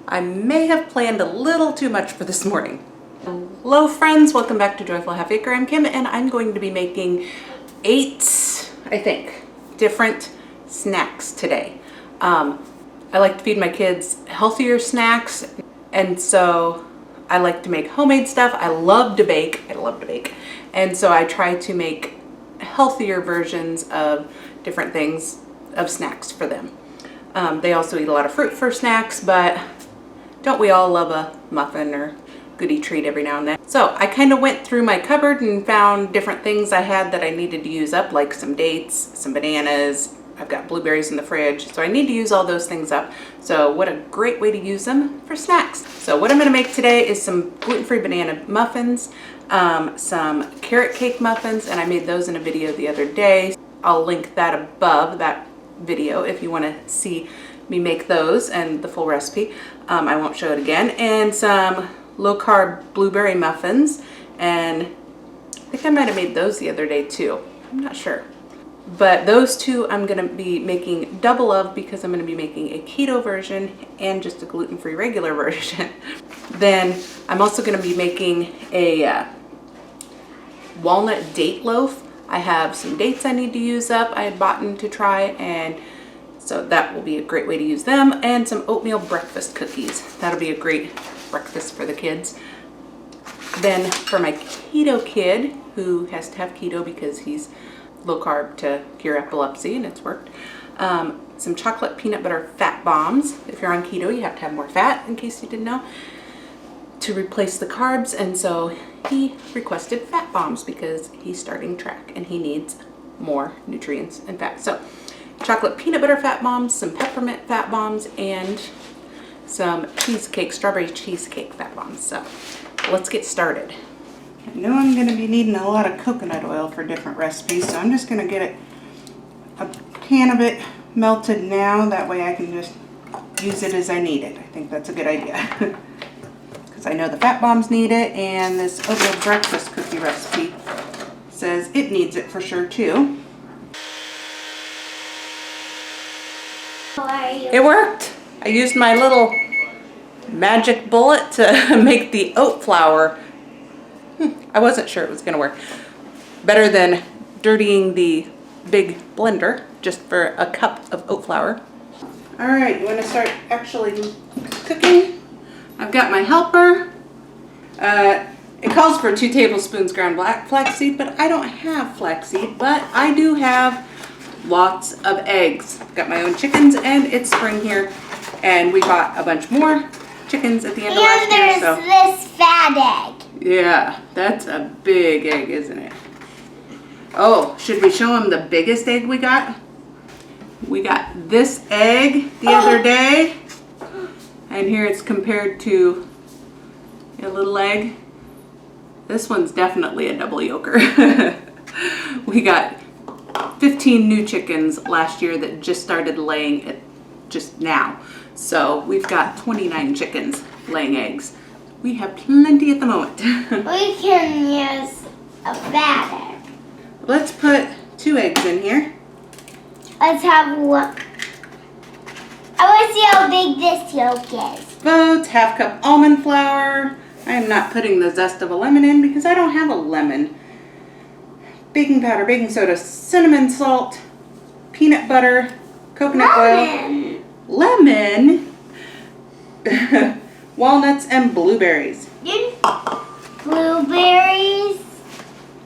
I may have planned a little too much for this morning. Hello friends, welcome back to Joyful Half Acre. I'm Kim and I'm going to be making 8, I think, different snacks today. I like to feed my kids healthier snacks, and so I like to make homemade stuff. I love to bake. And so I try to make healthier versions of different things, of snacks for them. They also eat a lot of fruit for snacks, but don't we all love a muffin or goodie treat every now and then? So I kind of went through my cupboard and found different things I had that I needed to use up, like some dates, some bananas. I've got blueberries in the fridge, so I need to use all those things up. So what a great way to use them for snacks. So what I'm gonna make today is some gluten-free banana muffins, some carrot cake muffins, and I made those in a video the other day. I'll link that above that video if you wanna see me make those and the full recipe. I won't show it again. And some low-carb blueberry muffins, and I think I might have made those the other day too. I'm not sure. But those two I'm gonna be making double of because I'm gonna be making a keto version and just a gluten-free regular version. Then I'm also gonna be making a walnut date loaf. I have some dates I need to use up. I had bought to try, and so that will be a great way to use them. And some oatmeal breakfast cookies. That'll be a great breakfast for the kids. Then for my keto kid, who has to have keto because he's low carb to cure epilepsy, and it's worked. Some chocolate peanut butter fat bombs. If you're on keto, you have to have more fat, in case you didn't know, to replace the carbs. And so he requested fat bombs because he's starting track and he needs more nutrients and fat. So chocolate peanut butter fat bombs, some peppermint fat bombs, and some cheesecake, strawberry cheesecake fat bombs. So let's get started. I know I'm going to be needing a lot of coconut oil for different recipes, so I'm just going to get a can of it melted now. That way I can just use it as I need it. I think that's a good idea. Because I know the fat bombs need it, and this oatmeal breakfast cookie recipe says it needs it for sure too. It worked! I used my little magic bullet to make the oat flour. I wasn't sure it was gonna work. Better than dirtying the big blender just for a cup of oat flour. All right, you wanna start actually cooking? I've got my helper. It calls for 2 tablespoons ground black flaxseed, but I don't have flaxseed, but I do have lots of eggs. I've got my own chickens, and it's spring here, and we bought a bunch more chickens at the end of last year. And there's this fat egg. Yeah, that's a big egg, isn't it? Oh, should we show them the biggest egg we got? We got this egg the other day, and here it's compared to a little egg. This one's definitely a double yolker. We got 15 new chickens last year that just started laying it just now. So we've got 29 chickens laying eggs. We have plenty at the moment. We can use a fat egg. Let's put 2 eggs in here. Let's have one. I want to see how big this yolk is. Votes, half cup almond flour. I am not putting the zest of a lemon in because I don't have a lemon. Baking powder, baking soda, cinnamon salt, peanut butter, coconut oil, lemon, walnuts, and blueberries. Blueberries.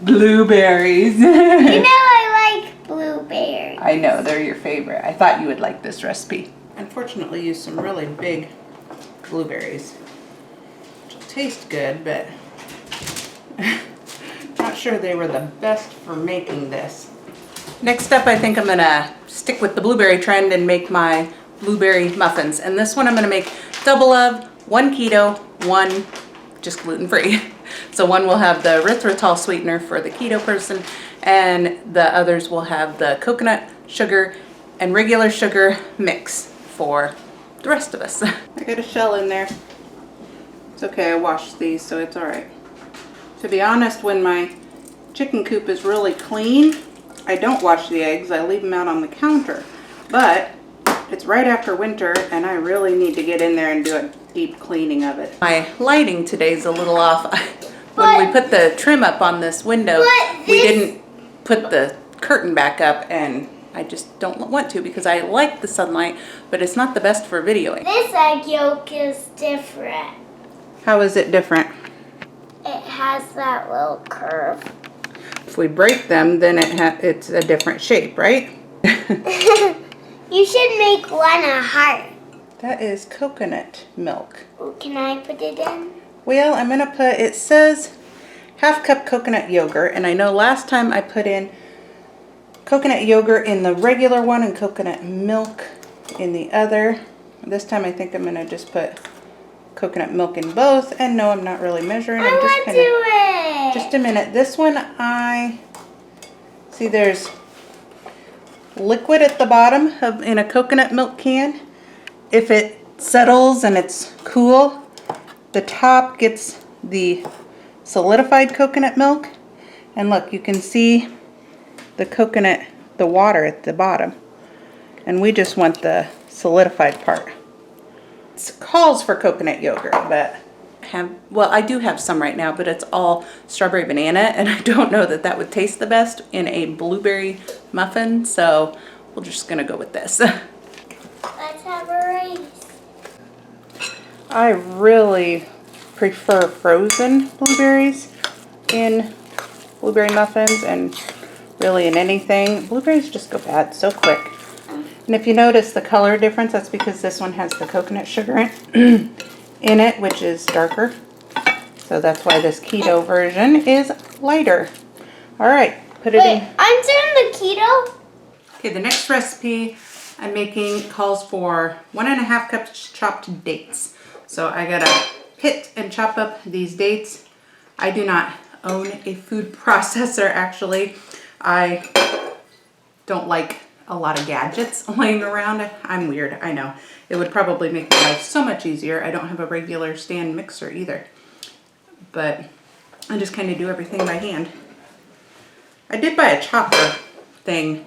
Blueberries. You know I like blueberries. I know, they're your favorite. I thought you would like this recipe. Unfortunately, used some really big blueberries, which will taste good, but not sure they were the best for making this. Next up, I think I'm gonna stick with the blueberry trend and make my blueberry muffins. And this one I'm gonna make double of, 1 keto, 1 just gluten-free. So one will have the erythritol sweetener for the keto person, and the others will have the coconut sugar and regular sugar mix for the rest of us. I got a shell in there. It's okay, I washed these, so it's all right. To be honest, when my chicken coop is really clean, I don't wash the eggs, I leave them out on the counter. But It's right after winter and I really need to get in there and do a deep cleaning of it. My lighting today's a little off. When we put the trim up on this window, we didn't put the curtain back up, and I just don't want to because I like the sunlight, but it's not the best for videoing. This egg yolk is different. How is it different? It has that little curve. If we break them, then it's a different shape, right? You should make one a heart. That is coconut milk. Ooh, can I put it in? Well, I'm gonna put, it says ½ cup coconut yogurt, and I know last time I put in coconut yogurt in the regular one and coconut milk in the other. This time I think I'm gonna just put coconut milk in both, and no, I'm not really measuring. I'm just do it. Just a minute. This one, I see there's liquid at the bottom in a coconut milk can. If it settles and it's cool, the top gets the solidified coconut milk, and look, you can see the coconut, the water at the bottom, and we just want the solidified part. It calls for coconut yogurt, but I do have some right now, but it's all strawberry banana, and I don't know that that would taste the best in a blueberry muffin, so we're just gonna go with this. Let's have a race. I really prefer frozen blueberries in blueberry muffins, and really in anything. Blueberries just go bad so quick. And if you notice the color difference, that's because this one has the coconut sugar in it, which is darker. So that's why this keto version is lighter. All right, put it in. I'm doing the keto. Okay, the next recipe I'm making calls for 1½ cups chopped dates. So I gotta hit and chop up these dates. I do not own a food processor, actually. I don't like a lot of gadgets laying around. I'm weird, I know. It would probably make my life so much easier. I don't have a regular stand mixer either. But I just kind of do everything by hand. I did buy a chopper thing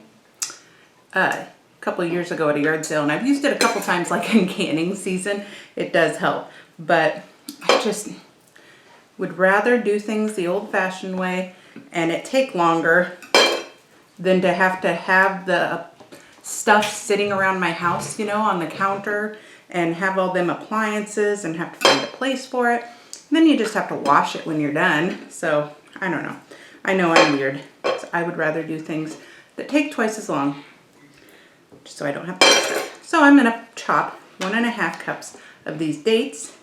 a couple of years ago at a yard sale, and I've used it a couple times, like in canning season. It does help, but I just would rather do things the old-fashioned way, and it take longer than to have the stuff sitting around my house, you know, on the counter, and have all them appliances and have to find a place for it. And then you just have to wash it when you're done. So I don't know. I know I'm weird. So I would rather do things that take twice as long, just so I don't have to do stuff. So I'm gonna chop 1½ cups of these dates.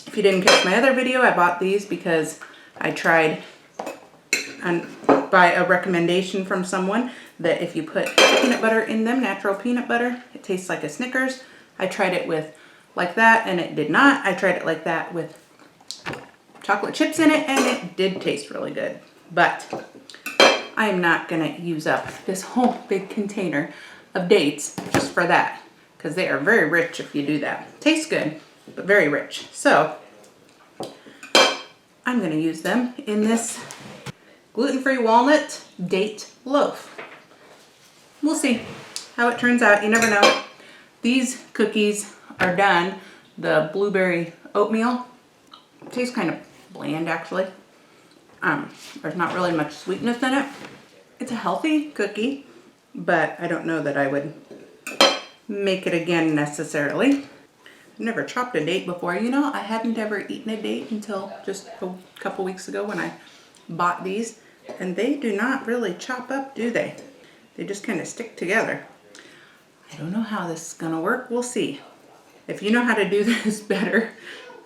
If you didn't catch my other video, I bought these because I tried by a recommendation from someone that if you put peanut butter in them, natural peanut butter, it tastes like a Snickers. I tried it with like that and it did not. I tried it like that with chocolate chips in it and it did taste really good. But I am not gonna use up this whole big container of dates just for that, because they are very rich if you do that. Tastes good, but very rich. So I'm gonna use them in this gluten-free walnut date loaf. We'll see how it turns out. You never know. These cookies are done. The blueberry oatmeal tastes kind of bland, actually. There's not really much sweetness in it. It's a healthy cookie, but I don't know that I would make it again necessarily. I've never chopped a date before. You know, I hadn't ever eaten a date until just a couple weeks ago when I bought these, and they do not really chop up, do they? They just kind of stick together. I don't know how this is gonna work. We'll see. If you know how to do this better,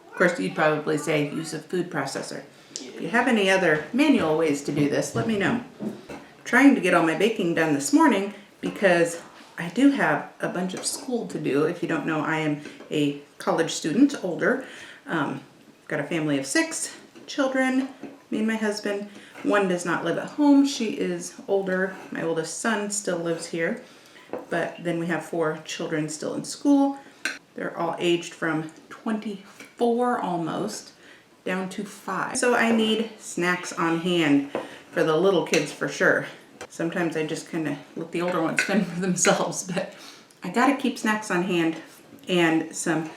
of course you'd probably say use a food processor. If you have any other manual ways to do this, let me know. I'm trying to get all my baking done this morning because I do have a bunch of school to do. If you don't know, I am a college student, older. Got a family of 6 children, me and my husband. One does not live at home. She is older. My oldest son still lives here. But then we have 4 children still in school. They're all aged from 24 almost down to 5. So I need snacks on hand for the little kids for sure. Sometimes I just kind of let the older ones fend for themselves, but I gotta keep snacks on hand and some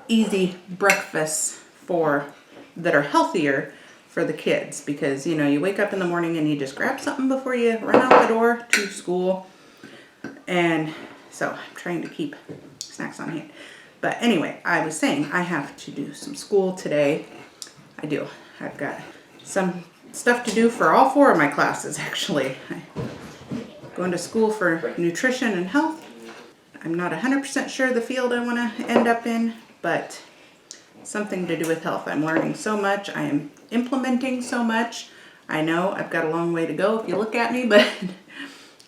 easy breakfasts that are healthier for the kids, because you know, you wake up in the morning and you just grab something before you run out the door to school. And so I'm trying to keep snacks on hand. But anyway, I was saying I have to do some school today. I do. I've got some stuff to do for all 4 of my classes, actually. I'm going to school for nutrition and health. I'm not 100% sure the field I want to end up in, but something to do with health. I'm learning so much. I am implementing so much. I know I've got a long way to go if you look at me, but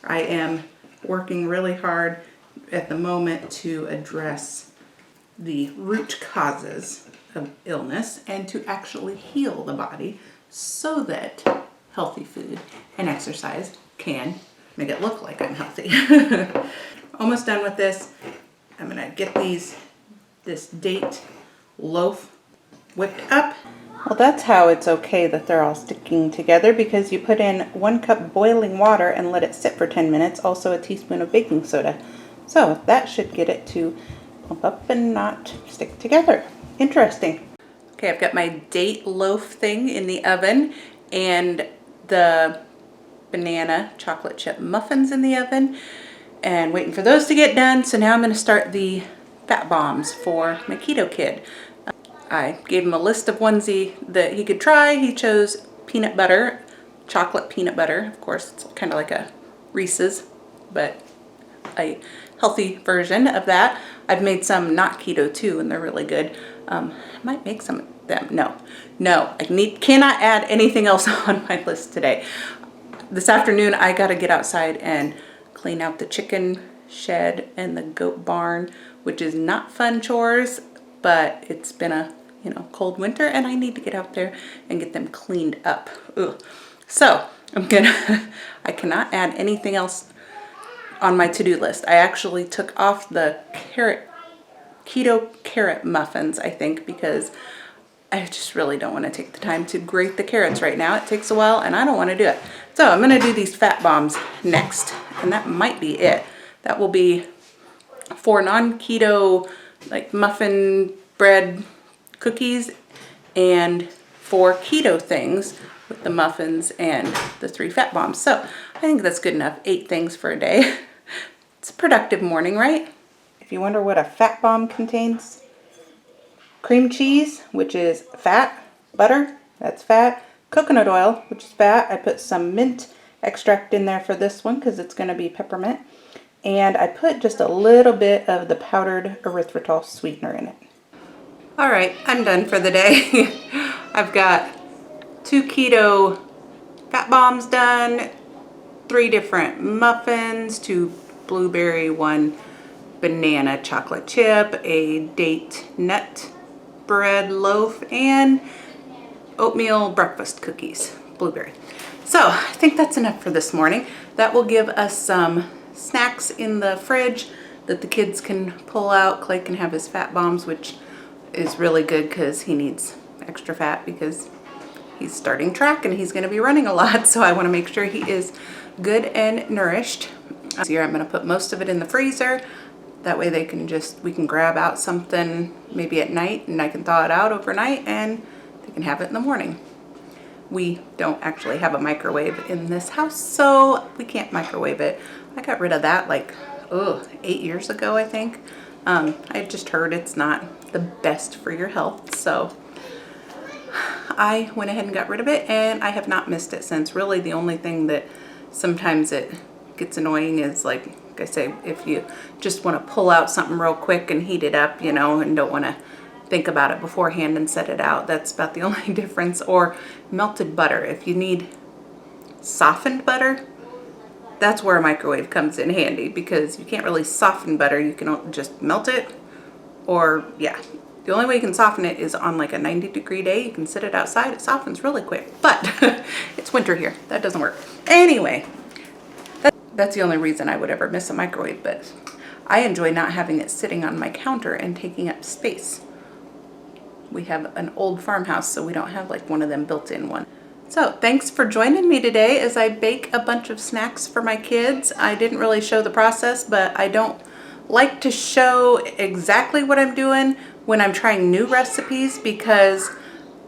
I am working really hard at the moment to address the root causes of illness and to actually heal the body so that healthy food and exercise can make it look like I'm healthy. Almost done with this. I'm gonna get this date loaf whipped up. Well, that's how it's okay that they're all sticking together, because you put in 1 cup boiling water and let it sit for 10 minutes, also a teaspoon of baking soda. So that should get it to pump up and not stick together. Interesting. Okay, I've got my date loaf thing in the oven and the banana chocolate chip muffins in the oven, and waiting for those to get done. So now I'm going to start the fat bombs for my keto kid. I gave him a list of ones that he could try. He chose peanut butter, chocolate peanut butter. Of course, it's kind of like a Reese's, but a healthy version of that. I've made some not keto too, and they're really good. I might make some of them. No, I cannot add anything else on my list today. This afternoon, I got to get outside and clean out the chicken shed and the goat barn, which is not fun chores, but it's been a cold winter and I need to get out there and get them cleaned up. Ugh. So I cannot add anything else on my to-do list. I actually took off the keto carrot muffins, I think, because I just really don't want to take the time to grate the carrots right now. It takes a while and I don't want to do it. So I'm going to do these fat bombs next, and that might be it. That will be 4 non-keto like muffin bread cookies and 4 keto things with the muffins and the 3 fat bombs. So I think that's good enough. 8 things for a day. It's a productive morning, right? If you wonder what a fat bomb contains, cream cheese, which is fat, butter, that's fat, coconut oil, which is fat. I put some mint extract in there for this one because it's going to be peppermint. And I put just a little bit of the powdered erythritol sweetener in it. All right, I'm done for the day. I've got 2 keto fat bombs done, 3 different muffins, 2 blueberry, 1 banana chocolate chip, a date nut bread loaf, and oatmeal breakfast cookies, blueberry. So I think that's enough for this morning. That will give us some snacks in the fridge that the kids can pull out. Clay can have his fat bombs, which is really good because he needs extra fat because he's starting track and he's going to be running a lot. So I want to make sure he is good and nourished. So here I'm going to put most of it in the freezer. That way we can grab out something maybe at night and I can thaw it out overnight and they can have it in the morning. We don't actually have a microwave in this house, so we can't microwave it. I got rid of that like 8 years ago, I think. I just heard it's not the best for your health, so I went ahead and got rid of it, and I have not missed it since. Really, the only thing that sometimes it gets annoying is, like I say, if you just want to pull out something real quick and heat it up, and don't want to think about it beforehand and set it out. That's about the only difference. Or melted butter. If you need softened butter, that's where a microwave comes in handy, because you can't really soften butter. You can just melt it, or the only way you can soften it is on like a 90-degree day. You can sit it outside. It softens really quick, but it's winter here. That doesn't work. Anyway, that's the only reason I would ever miss a microwave, but I enjoy not having it sitting on my counter and taking up space. We have an old farmhouse, so we don't have like one of them built-in ones. So thanks for joining me today as I bake a bunch of snacks for my kids. I didn't really show the process, but I don't like to show exactly what I'm doing when I'm trying new recipes, because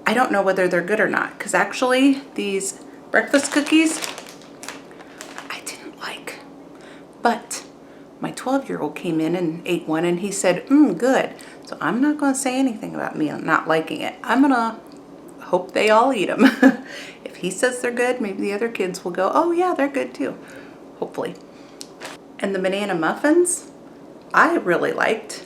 I don't know whether they're good or not. Because actually these breakfast cookies I didn't like, but my 12-year-old came in and ate one and he said, good. So I'm not going to say anything about me not liking it. I'm going to hope they all eat them. If he says they're good, maybe the other kids will go, oh yeah, they're good too. Hopefully. And the banana muffins, I really liked,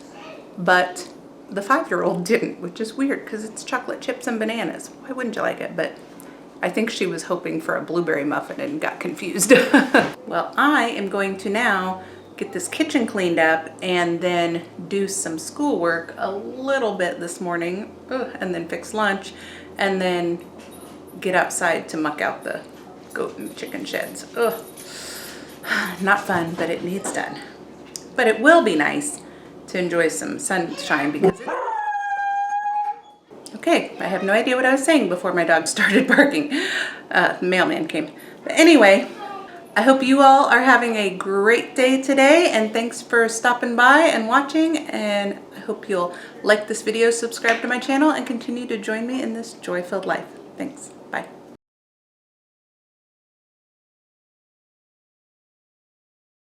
but the 5-year-old didn't, which is weird because it's chocolate chips and bananas. Why wouldn't you like it? But I think she was hoping for a blueberry muffin and got confused. Well, I am going to now get this kitchen cleaned up and then do some schoolwork a little bit this morning, and then fix lunch, and then get outside to muck out the goat and chicken sheds. Ugh. Not fun, but it needs done. But it will be nice to enjoy some sunshine because okay, I have no idea what I was saying before my dog started barking. The mailman came. But anyway, I hope you all are having a great day today, and thanks for stopping by and watching, and I hope you'll like this video, subscribe to my channel, and continue to join me in this joy-filled life. Thanks. Bye.